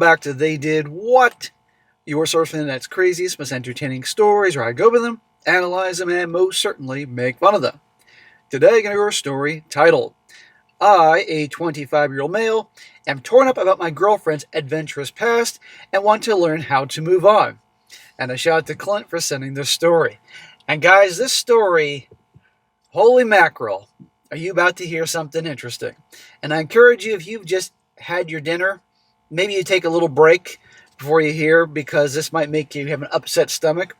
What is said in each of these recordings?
back to They Did What? Your source for the internet's craziest, most entertaining stories, where I go over them, analyze them, and most certainly make fun of them. Today, I'm going to go over a story titled, I, a 25-year-old male, am torn up about my girlfriend's adventurous past and want to learn how to move on. And a shout out to Clint for sending this story. And guys, this story, holy mackerel, are you about to hear something interesting? And I encourage you, if you've just had your dinner, maybe you take a little break before you hear, because this might make you have an upset stomach.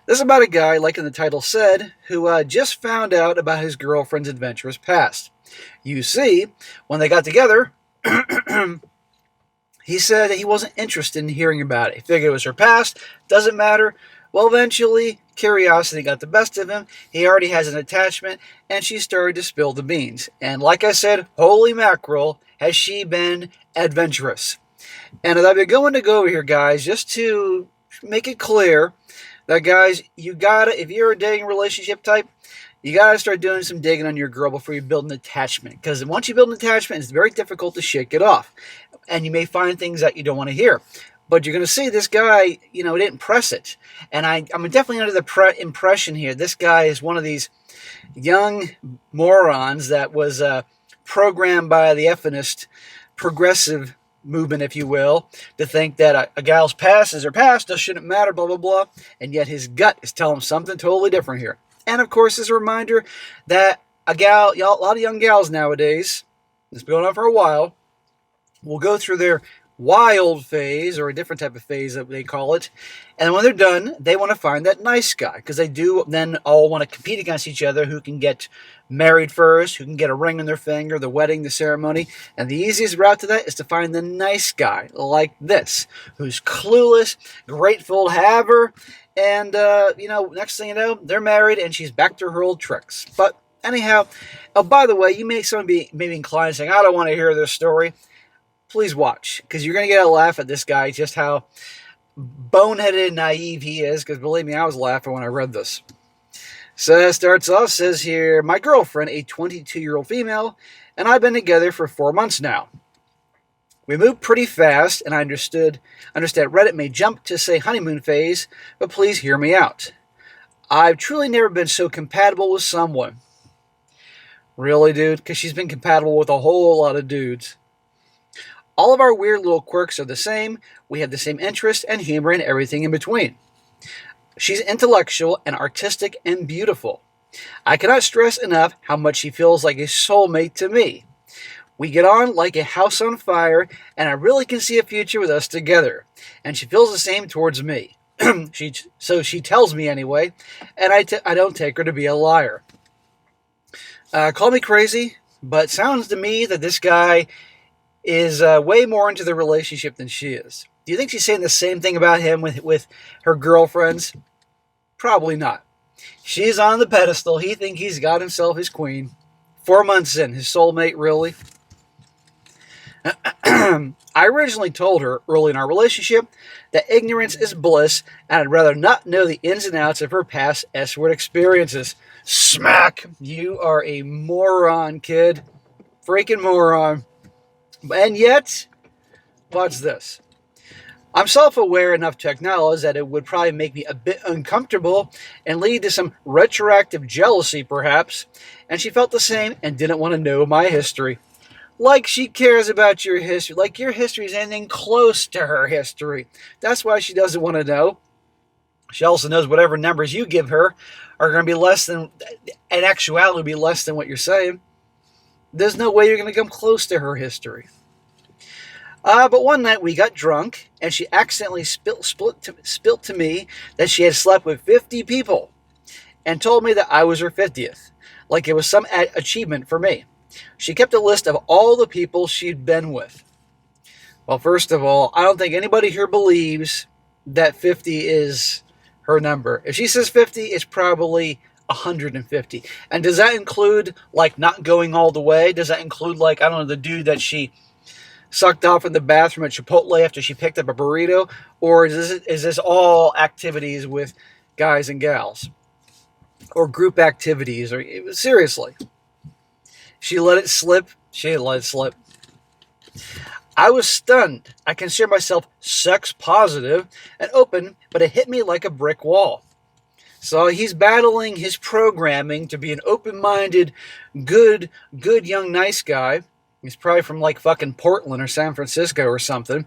This is about a guy, like in the title said, who just found out about his girlfriend's adventurous past. You see, when they got together, he said that he wasn't interested in hearing about it. He figured it was her past, doesn't matter. Well, eventually, curiosity got the best of him. He already has an attachment, and she started to spill the beans. And like I said, holy mackerel, has she been adventurous. And I've been going to go over here, guys, just to make it clear that, guys, you gotta, if you're a dating relationship type, you gotta start doing some digging on your girl before you build an attachment. Because once you build an attachment, it's very difficult to shake it off. And you may find things that you don't want to hear. But you're going to see this guy, didn't press it. And I'm definitely under the impression here, this guy is one of these young morons that was programmed by the effingest progressive movement, if you will, to think that a gal's past is her past, it shouldn't matter, blah, blah, blah. And yet his gut is telling him something totally different here. And of course, as a reminder that a lot of young gals nowadays, it's been going on for a while, will go through their wild phase, or a different type of phase that they call it. And when they're done, they want to find that nice guy, because they do then all want to compete against each other, who can get married first, who can get a ring on their finger, the wedding, the ceremony. And the easiest route to that is to find the nice guy like this, who's clueless, grateful to have her, and next thing you know, they're married and she's back to her old tricks. But anyhow, oh, by the way, you may be maybe inclined saying, I don't want to hear this story. Please watch, because you're going to get a laugh at this guy, just how boneheaded and naive he is, because believe me, I was laughing when I read this. So it starts off, says here, my girlfriend, a 22-year-old female, and I've been together for 4 months now. We moved pretty fast, and I understand Reddit may jump to say honeymoon phase, but please hear me out. I've truly never been so compatible with someone. Really, dude? Because she's been compatible with a whole lot of dudes. All of our weird little quirks are the same. We have the same interests and humor and everything in between. She's intellectual and artistic and beautiful. I cannot stress enough how much she feels like a soulmate to me. We get on like a house on fire, and I really can see a future with us together. And she feels the same towards me. So she tells me anyway, and I don't take her to be a liar. Call me crazy, but it sounds to me that this guy is way more into the relationship than she is. Do you think she's saying the same thing about him with her girlfriends? Probably not. She's on the pedestal. He thinks he's got himself his queen. 4 months in, his soulmate, really? I originally told her early in our relationship that ignorance is bliss, and I'd rather not know the ins and outs of her past S-word experiences. Smack! You are a moron, kid. Freaking moron. And yet, watch this. I'm self-aware enough to acknowledge that it would probably make me a bit uncomfortable and lead to some retroactive jealousy, perhaps. And she felt the same and didn't want to know my history. Like she cares about your history. Like your history is anything close to her history. That's why she doesn't want to know. She also knows whatever numbers you give her are going to be less than, in actuality, be less than what you're saying. There's no way you're going to come close to her history. But one night we got drunk, and she accidentally spilt to me that she had slept with 50 people, and told me that I was her 50th, like it was some achievement for me. She kept a list of all the people she'd been with. Well, first of all, I don't think anybody here believes that 50 is her number. If she says 50, it's probably 150. And does that include, like, not going all the way? Does that include, like, I don't know, the dude that she sucked off in the bathroom at Chipotle after she picked up a burrito? Or is this all activities with guys and gals? Or group activities? Or seriously. She let it slip. She didn't let it slip. I was stunned. I consider myself sex positive and open, but it hit me like a brick wall. So he's battling his programming to be an open-minded, good young nice guy. He's probably from like fucking Portland or San Francisco or something.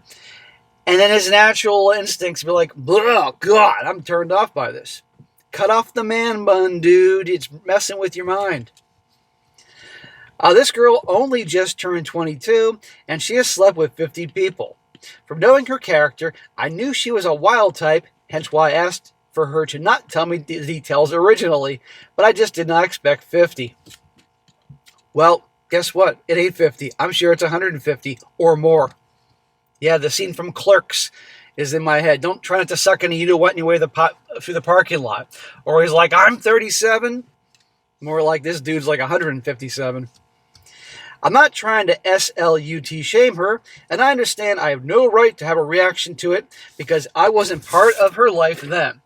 And then his natural instincts be like, oh God, I'm turned off by this. Cut off the man bun, dude. It's messing with your mind. This girl only just turned 22, and she has slept with 50 people. From knowing her character, I knew she was a wild type, hence why I asked for her to not tell me the details originally, but I just did not expect 50. Well, guess what? It ain't 50. I'm sure it's 150 or more. Yeah, the scene from Clerks is in my head. Don't try not to suck any you-know-what in your way through the parking lot. Or he's like, I'm 37. More like this dude's like 157. I'm not trying to SLUT shame her, and I understand I have no right to have a reaction to it because I wasn't part of her life then.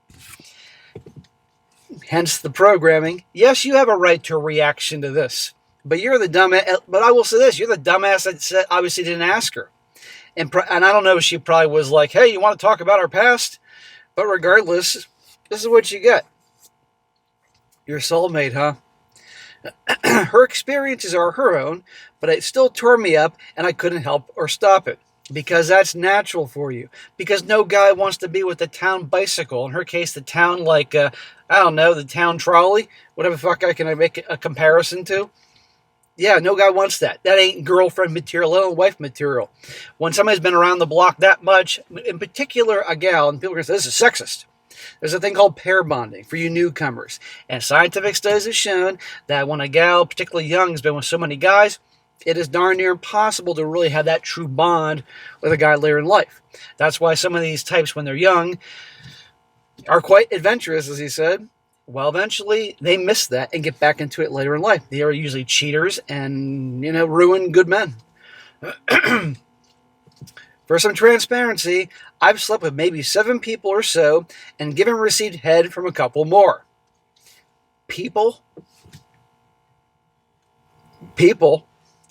Hence the programming. Yes, you have a right to a reaction to this, but you're the dumbass. But I will say this: you're the dumbass that said, obviously didn't ask her, and I don't know. She probably was like, "Hey, you want to talk about our past?" But regardless, this is what you get. Your soulmate, huh? Her experiences are her own, but it still tore me up, and I couldn't help or stop it. Because that's natural for you. Because no guy wants to be with the town bicycle. In her case, the town, I don't know, the town trolley. Whatever the fuck I can make a comparison to. Yeah, no guy wants that. That ain't girlfriend material, let alone wife material. When somebody's been around the block that much, in particular a gal, and people are going to say, this is sexist. There's a thing called pair bonding for you newcomers. And scientific studies have shown that when a gal, particularly young, has been with so many guys, it is darn near impossible to really have that true bond with a guy later in life. That's why some of these types, when they're young, are quite adventurous, as he said. Well, eventually, they miss that and get back into it later in life. They are usually cheaters and, ruin good men. For some transparency, I've slept with maybe 7 people or so and given and received head from a couple more. People?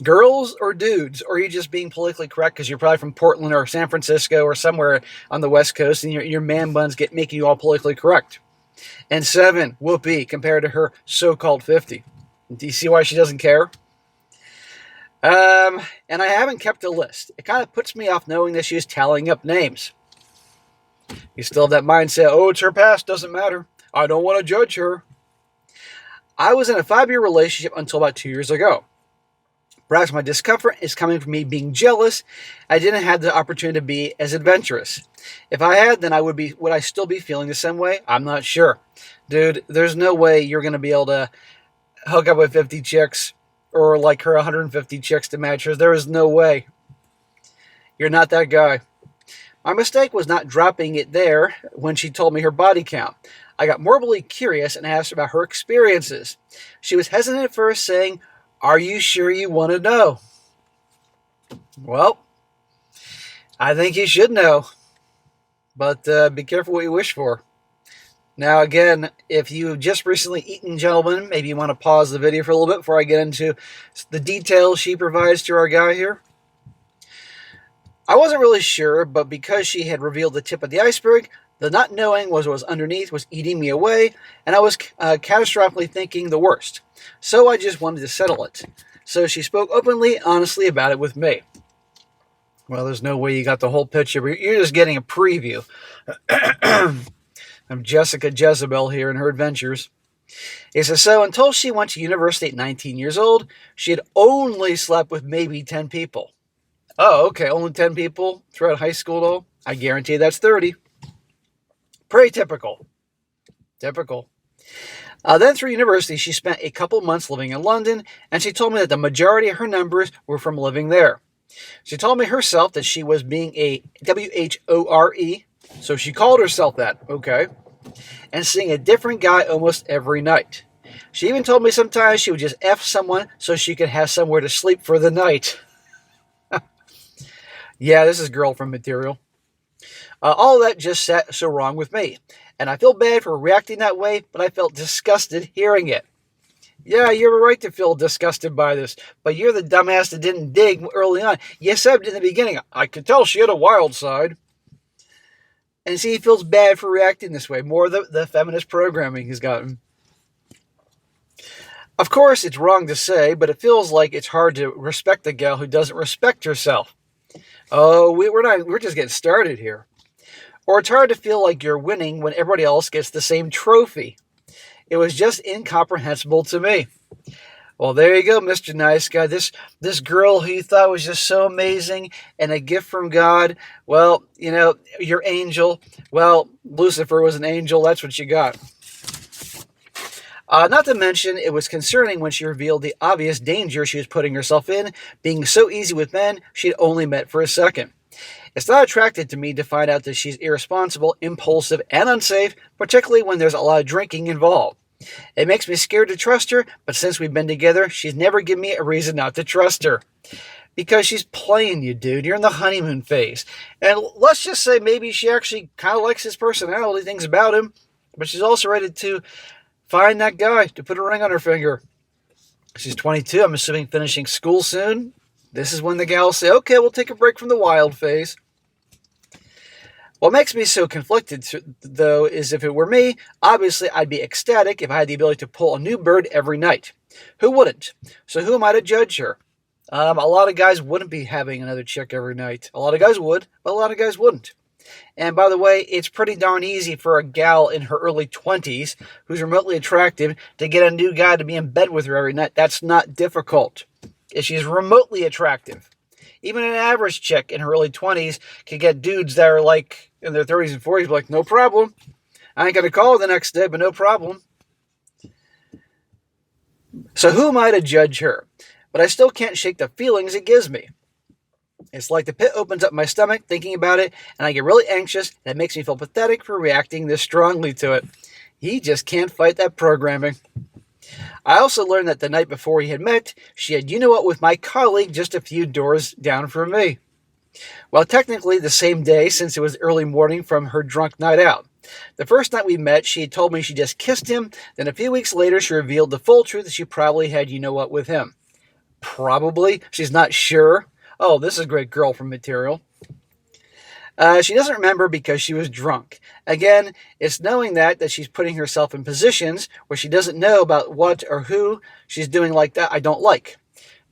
Girls or dudes? Or are you just being politically correct because you're probably from Portland or San Francisco or somewhere on the West Coast and your man buns making you all politically correct? And 7, whoopee, compared to her so-called 50. Do you see why she doesn't care? And I haven't kept a list. It kind of puts me off knowing that she's tallying up names. You still have that mindset, oh, it's her past, doesn't matter. I don't want to judge her. I was in a 5-year relationship until about 2 years ago. Perhaps my discomfort is coming from me being jealous. I didn't have the opportunity to be as adventurous. If I had, then would I still be feeling the same way? I'm not sure. Dude, there's no way you're going to be able to hook up with 50 chicks or like her 150 chicks to match hers. There is no way. You're not that guy. My mistake was not dropping it there when she told me her body count. I got morbidly curious and asked about her experiences. She was hesitant at first, saying, are you sure you want to know? Well, I think you should know. But be careful what you wish for. Now, again, if you've just recently eaten, gentlemen, maybe you want to pause the video for a little bit before I get into the details she provides to our guy here. I wasn't really sure, but because she had revealed the tip of the iceberg, the not knowing what was underneath was eating me away, and I was catastrophically thinking the worst. So I just wanted to settle it. So she spoke openly, honestly about it with me. Well, there's no way you got the whole picture, but you're just getting a preview. I'm Jessica Jezebel here in her adventures. It says, so until she went to university at 19 years old, she had only slept with maybe 10 people. Oh, okay, only 10 people throughout high school, though? I guarantee that's 30. Pretty typical. Then through university, she spent a couple months living in London, and she told me that the majority of her numbers were from living there. She told me herself that she was being a WHORE, so she called herself that, okay, and seeing a different guy almost every night. She even told me sometimes she would just F someone so she could have somewhere to sleep for the night. Yeah, this is girlfriend material. All that just sat so wrong with me. And I feel bad for reacting that way, but I felt disgusted hearing it. Yeah, you were right to feel disgusted by this, but you're the dumbass that didn't dig early on. You said in the beginning, I could tell she had a wild side. And see, he feels bad for reacting this way. More the feminist programming he's gotten. Of course, it's wrong to say, but it feels like it's hard to respect a gal who doesn't respect herself. Oh, we're just getting started here. Or it's hard to feel like you're winning when everybody else gets the same trophy. It was just incomprehensible to me. Well, there you go, Mr. Nice Guy. This girl who you thought was just so amazing and a gift from God. Well, your angel. Well, Lucifer was an angel. That's what you got. Not to mention, it was concerning when she revealed the obvious danger she was putting herself in, being so easy with men she'd only met for a second. It's not attractive to me to find out that she's irresponsible, impulsive, and unsafe, particularly when there's a lot of drinking involved. It makes me scared to trust her, but since we've been together, she's never given me a reason not to trust her. Because she's playing you, dude. You're in the honeymoon phase. And let's just say maybe she actually kind of likes his personality, things about him, but she's also ready to find that guy to put a ring on her finger. She's 22, I'm assuming finishing school soon. This is when the gals say, okay, we'll take a break from the wild phase. What makes me so conflicted, though, is if it were me, obviously I'd be ecstatic if I had the ability to pull a new bird every night. Who wouldn't? So who am I to judge her? A lot of guys wouldn't be having another chick every night. A lot of guys would, but a lot of guys wouldn't. And by the way, it's pretty darn easy for a gal in her early 20s who's remotely attractive to get a new guy to be in bed with her every night. That's not difficult if she's remotely attractive. Even an average chick in her early 20s can get dudes that are like in their 30s and 40s, like, no problem. I ain't going to call her the next day, but no problem. So who am I to judge her? But I still can't shake the feelings it gives me. It's like the pit opens up my stomach thinking about it, and I get really anxious, and it makes me feel pathetic for reacting this strongly to it. He just can't fight that programming. I also learned that the night before we had met, she had you-know-what with my colleague just a few doors down from me. Well, technically the same day, since it was early morning from her drunk night out. The first night we met, she had told me she just kissed him, then a few weeks later she revealed the full truth that she probably had you-know-what with him. Probably? She's not sure? Oh, this is great girlfriend material. She doesn't remember because she was drunk. Again, it's knowing that she's putting herself in positions where she doesn't know about what or who she's doing like that I don't like.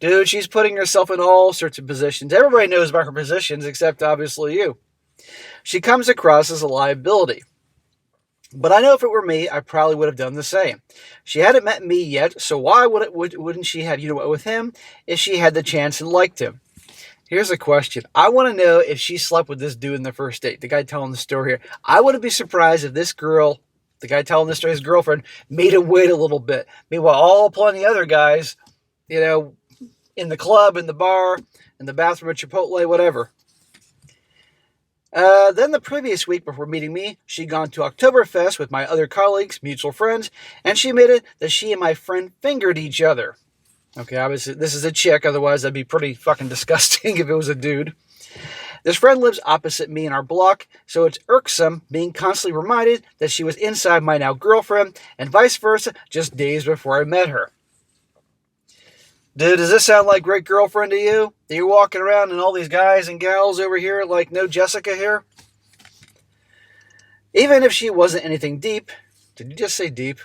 Dude, she's putting herself in all sorts of positions. Everybody knows about her positions except obviously you. She comes across as a liability. But I know if it were me, I probably would have done the same. She hadn't met me yet, so why wouldn't she have you-know-what with him if she had the chance and liked him? Here's a question. I want to know if she slept with this dude in the first date, the guy telling the story here. I wouldn't be surprised if this girl, the guy telling the story, his girlfriend, made him wait a little bit. Meanwhile, all plenty other guys, in the club, in the bar, in the bathroom at Chipotle, whatever. Then the previous week before meeting me, she'd gone to Oktoberfest with my other colleagues, mutual friends, and she admitted that she and my friend fingered each other. Okay, obviously this is a chick, otherwise that'd be pretty fucking disgusting if it was a dude. This friend lives opposite me in our block, so it's irksome being constantly reminded that she was inside my now girlfriend, and vice versa, just days before I met her. Dude, does this sound like great girlfriend to you? That you're walking around and all these guys and gals over here like no Jessica here? Even if she wasn't anything deep, did you just say deep?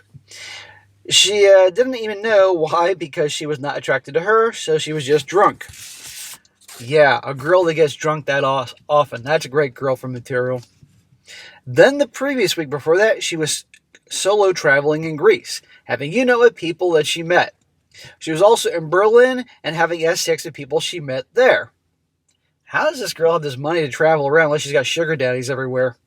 She didn't even know why, because she was not attracted to her, so she was just drunk. Yeah, a girl that gets drunk that often. That's a great girlfriend material. Then the previous week before that, she was solo traveling in Greece, having you-know-what people that she met. She was also in Berlin and having sex with people she met there. How does this girl have this money to travel around unless she's got sugar daddies everywhere?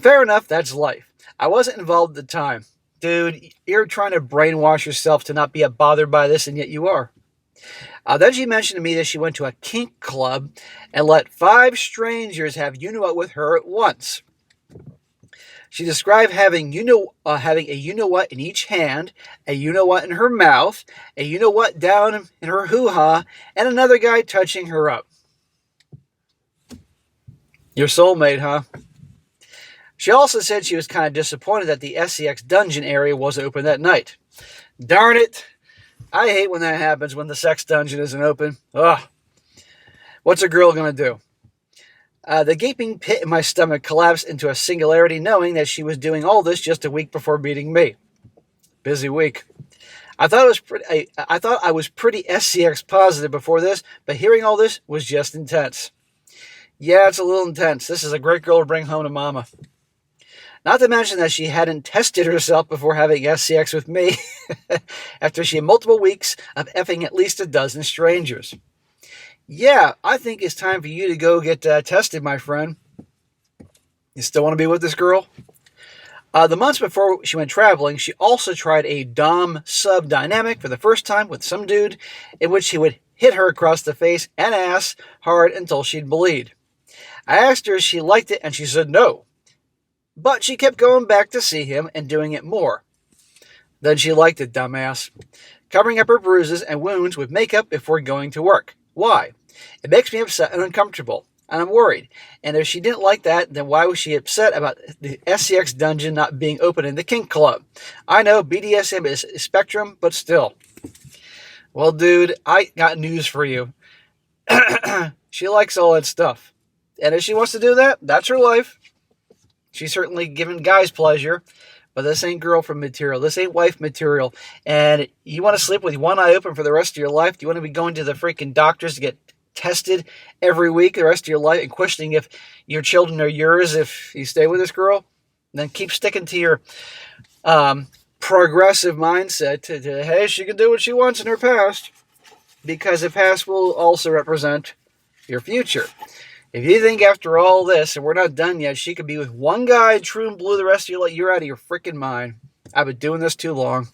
Fair enough, that's life. I wasn't involved at the time. Dude, you're trying to brainwash yourself to not be bothered by this, and yet you are. Then she mentioned to me that she went to a kink club and let 5 strangers have you-know-what with her at once. She described having a you-know-what in each hand, a you-know-what in her mouth, a you-know-what down in her hoo-ha, and another guy touching her up. Your soulmate, huh? She also said she was kind of disappointed that the SCX dungeon area wasn't open that night. Darn it. I hate when that happens, when the sex dungeon isn't open. Ugh. What's a girl going to do? The gaping pit in my stomach collapsed into a singularity, knowing that she was doing all this just a week before meeting me. Busy week. I thought I was pretty SCX positive before this, but hearing all this was just intense. Yeah, it's a little intense. This is a great girl to bring home to mama. Not to mention that she hadn't tested herself before having SCX with me after she had multiple weeks of effing at least a dozen strangers. Yeah, I think it's time for you to go get tested, my friend. You still want to be with this girl? The months before she went traveling, she also tried a dom-sub dynamic for the first time with some dude in which he would hit her across the face and ass hard until she'd bleed. I asked her if she liked it, and she said no. But she kept going back to see him and doing it more. Then she liked it, dumbass. Covering up her bruises and wounds with makeup before going to work. Why? It makes me upset and uncomfortable, and I'm worried. And if she didn't like that, then why was she upset about the SCX dungeon not being open in the kink club? I know BDSM is a spectrum, but still. Well, dude, I got news for you. She likes all that stuff. And if she wants to do that, that's her life. She's certainly given guys pleasure, but this ain't girlfriend material. This ain't wife material. And you want to sleep with one eye open for the rest of your life? Do you want to be going to the freaking doctors to get tested every week the rest of your life and questioning if your children are yours if you stay with this girl? Then keep sticking to your progressive mindset to, hey, she can do what she wants in her past, because the past will also represent your future. If you think after all this, and we're not done yet, she could be with one guy, true and blue, the rest of your life, you're out of your freaking mind. I've been doing this too long.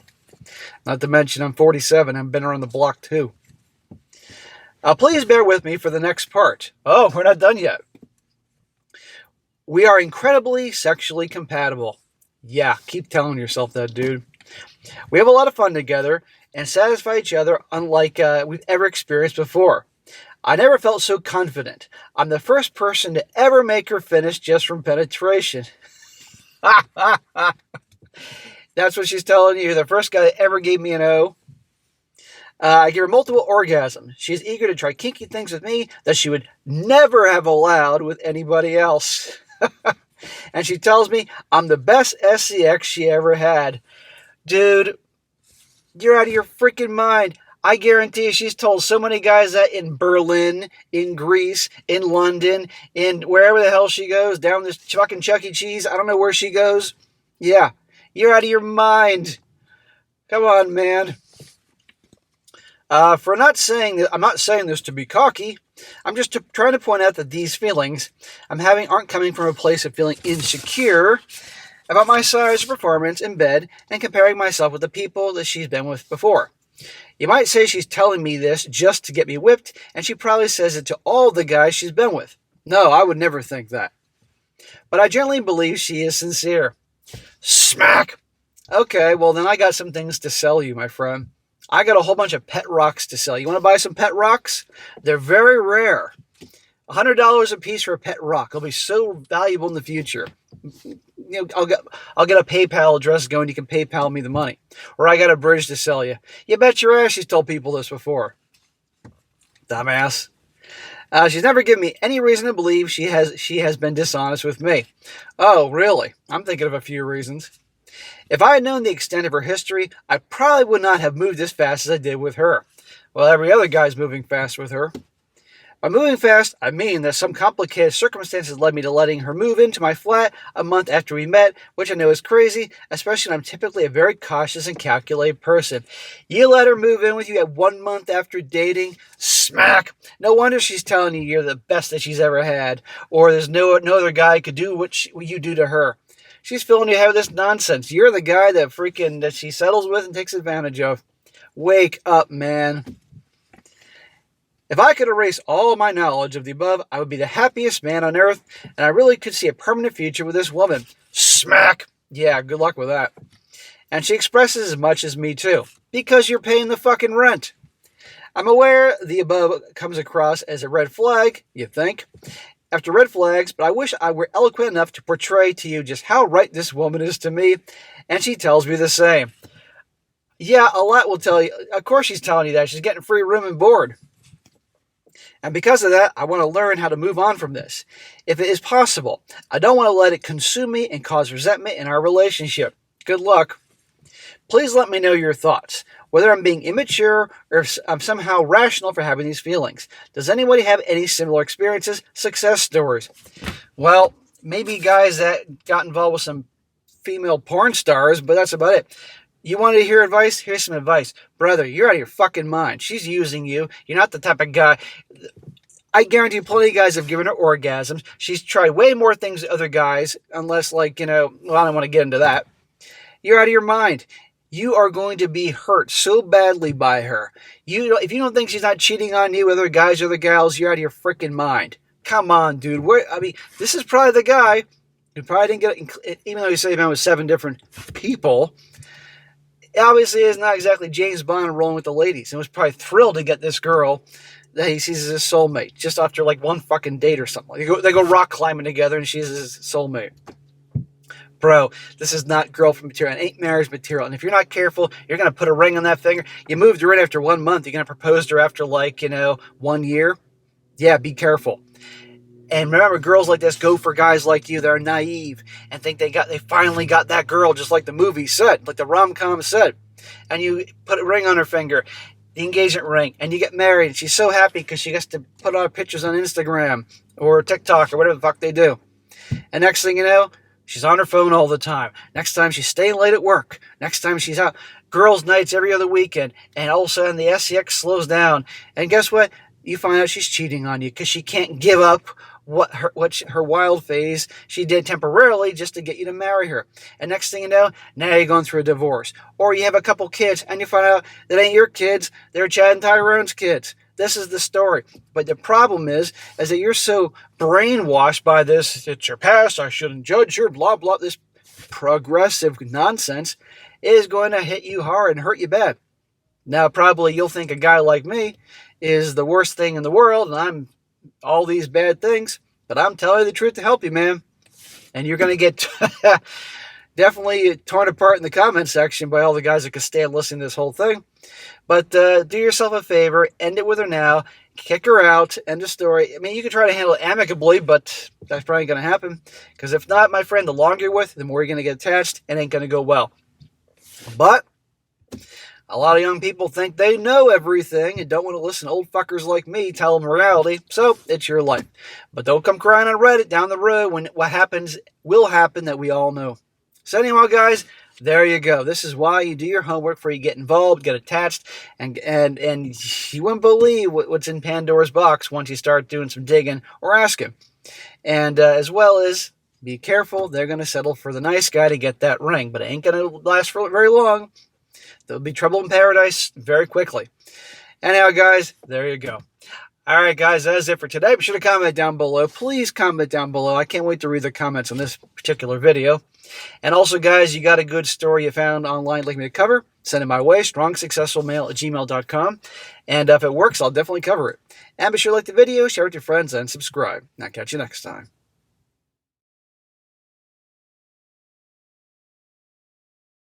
Not to mention I'm 47. I've been around the block too. Please bear with me for the next part. Oh, we're not done yet. We are incredibly sexually compatible. Yeah, keep telling yourself that, dude. We have a lot of fun together and satisfy each other unlike we've ever experienced before. I never felt so confident. I'm the first person to ever make her finish just from penetration. That's what she's telling you. The first guy that ever gave me an O. I give her multiple orgasms. She's eager to try kinky things with me that she would never have allowed with anybody else. And she tells me I'm the best SCX she ever had. Dude, you're out of your freaking mind. I guarantee she's told so many guys that in Berlin, in Greece, in London, in wherever the hell she goes, down this fucking Chuck E. Cheese. I don't know where she goes. Yeah, you're out of your mind. Come on, man. I'm not saying this to be cocky. I'm just trying to point out that these feelings I'm having aren't coming from a place of feeling insecure about my size or performance in bed and comparing myself with the people that she's been with before. You might say she's telling me this just to get me whipped, and she probably says it to all the guys she's been with. No, I would never think that. But I generally believe she is sincere. Smack! Okay, well then I got some things to sell you, my friend. I got a whole bunch of pet rocks to sell. You want to buy some pet rocks? They're very rare. $100 a piece for a pet rock. It'll be so valuable in the future. You know, I'll get a PayPal address going. You can PayPal me the money. Or I got a bridge to sell you. You bet your ass she's told people this before. Dumbass. She's never given me any reason to believe she has been dishonest with me. Oh, really? I'm thinking of a few reasons. If I had known the extent of her history, I probably would not have moved as fast as I did with her. Well, every other guy's moving fast with her. By moving fast, I mean that some complicated circumstances led me to letting her move into my flat a month after we met, which I know is crazy, especially when I'm typically a very cautious and calculated person. You let her move in with you at 1 month after dating? Smack! No wonder she's telling you you're the best that she's ever had, or there's no other guy could do what you do to her. She's filling you with this nonsense. You're the guy that she settles with and takes advantage of. Wake up, man. If I could erase all my knowledge of the above, I would be the happiest man on earth, and I really could see a permanent future with this woman. Smack! Yeah, good luck with that. And she expresses as much as me too, because you're paying the fucking rent. I'm aware the above comes across as a red flag, you think, after red flags, but I wish I were eloquent enough to portray to you just how right this woman is to me, and she tells me the same. Yeah, a lot will tell you. Of course, she's telling you that. She's getting free room and board. And because of that, I want to learn how to move on from this. If it is possible, I don't want to let it consume me and cause resentment in our relationship. Good luck. Please let me know your thoughts, whether I'm being immature or if I'm somehow rational for having these feelings. Does anybody have any similar experiences, success stories? Well, maybe guys that got involved with some female porn stars, but that's about it. You wanted to hear advice? Here's some advice. Brother, you're out of your fucking mind. She's using you. You're not the type of guy. I guarantee plenty of guys have given her orgasms. She's tried way more things than other guys, unless, like, well, I don't want to get into that. You're out of your mind. You are going to be hurt so badly by her. If you don't think she's not cheating on you with other guys or other gals, you're out of your freaking mind. Come on, dude. This is probably the guy who probably didn't get, even though he said he met with 7 different people, obviously is not exactly James Bond rolling with the ladies, and was probably thrilled to get this girl that he sees as his soulmate just after like one fucking date or something. They go rock climbing together, and she's his soulmate. Bro, this is not girlfriend material. It ain't marriage material. And if you're not careful, you're going to put a ring on that finger. You moved her in after 1 month. You're going to propose to her after 1 year. Yeah, be careful. And remember, girls like this go for guys like you that are naive and think they finally got that girl, just like the movie said, like the rom-com said. And you put a ring on her finger, the engagement ring, and you get married. And she's so happy because she gets to put out pictures on Instagram or TikTok or whatever the fuck they do. And next thing you know, she's on her phone all the time. Next time she's staying late at work. Next time she's out girls' nights every other weekend. And all of a sudden the SEX slows down. And guess what? You find out she's cheating on you because she can't give up what her wild phase she did temporarily just to get you to marry her. And next thing you know, now you're going through a divorce. Or you have a couple kids and you find out that ain't your kids, they're Chad and Tyrone's kids. This is the story. But the problem is that you're so brainwashed by this, it's your past, I shouldn't judge her, blah, blah, this progressive nonsense is going to hit you hard and hurt you bad. Now, probably you'll think a guy like me is the worst thing in the world, and I'm all these bad things, but I'm telling you the truth to help you, man. And you're going to get definitely torn apart in the comment section by all the guys that can stand listening to this whole thing. But do yourself a favor, end it with her now, kick her out, end the story. I mean, you can try to handle it amicably, but that's probably going to happen. Because if not, my friend, the longer you're with, the more you're going to get attached, and it ain't going to go well. But a lot of young people think they know everything and don't want to listen to old fuckers like me tell them reality, so it's your life. But don't come crying on Reddit down the road when what happens will happen that we all know. So anyway, guys, there you go. This is why you do your homework before you get involved, get attached, and you wouldn't believe what's in Pandora's box once you start doing some digging or asking. And as well as be careful, they're going to settle for the nice guy to get that ring, but it ain't going to last for very long. There'll be trouble in paradise very quickly. Anyhow, guys, there you go. All right, guys, that is it for today. Be sure to comment down below. Please comment down below. I can't wait to read the comments on this particular video. And also, guys, you got a good story you found online like me to cover, send it my way, strongsuccessfulmale@gmail.com. And if it works, I'll definitely cover it. And be sure to like the video, share it with your friends, and subscribe. Now, catch you next time.